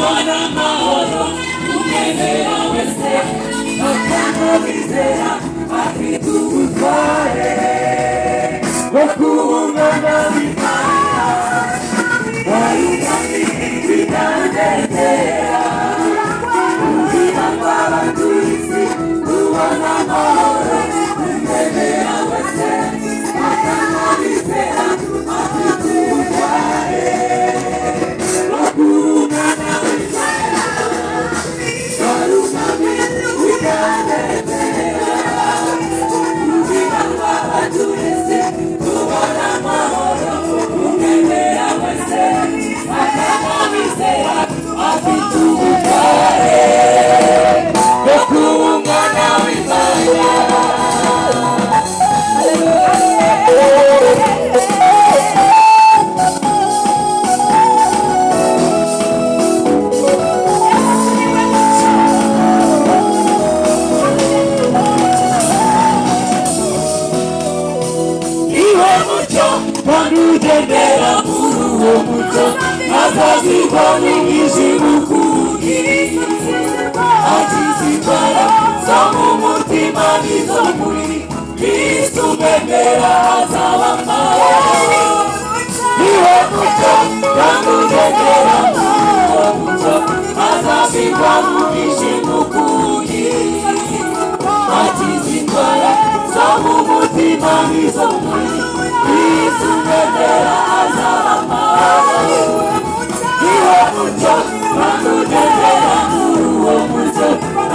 ubona amahoro umwemera wese akamubizera afite ubutware bwo kubungana b'Imana warugami bitanezera ubwira bw'abatuye ubona amahoro umwemera wese akamubizera afite ubutware bwo kubungana b'Imana warugami bitanezera ubwira bw'abatuye ubona amahoro umwemera wese akamubizera afite ubutware bwo kubungana b'Imana. Iwe mucyo kandi ugendera muri uwo mucyo azazirwa n'umwijima ukundi akiza indwara zo mu mutima n'izo muri Kristo ugendera azaba amahoro. Iwe mucyo kandi ugendera muri uwo mucyo azazirwa n'umwijima ukundi akiza indwara zo mu mutima n'izo muri Kristo ugendera azaba amahoro. Iwe mucyo kandi ugendera muri uwo mucyo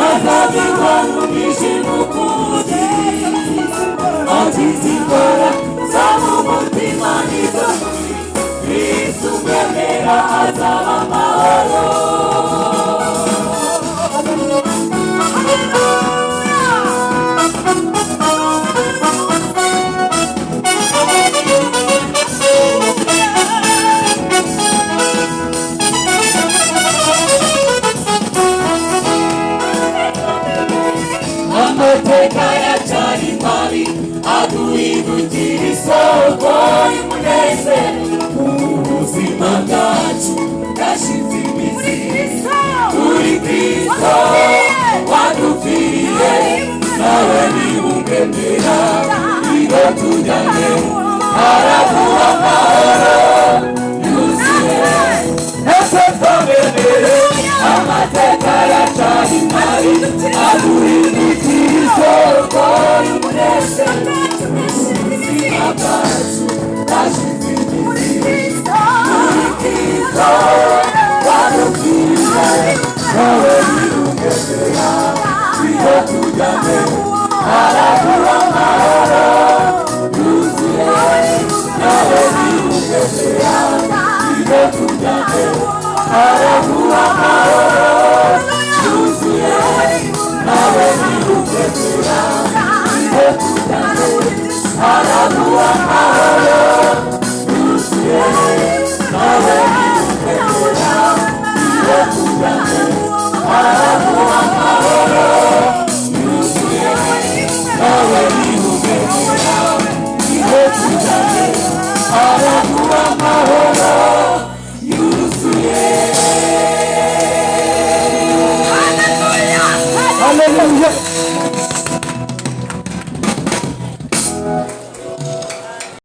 azazirwa n'umwijima ukundi akiza indwara zo mu mutima n'izo muri Kristo ugendera azaba amahoro. Amateka yacyari mabi aduhindukira isoko y'umunezero ubuzima bwacu bwashize imizi kuri Kristo wadupfiriye nawe niwugendera iyo tujyanye araguha amahoro yuzuye ese twamenere amateka yacyari mabi aduhindukira isoko y'umunezero ubuzima bwacu bwashize imizi kuri Kristo wadupfiriye nawe niwugendera iyo tujyanye araguha amahoro yuzuye nawe niwugendera iyo tujyanye araguha amahoro yuzuye nawe niwugendera iyo tujyanye araguha amahoro yuzuye nawe niwugendera iyo tujyanye araguha amahoro yuzuye nawe niwugendera iyo tujyanye araguha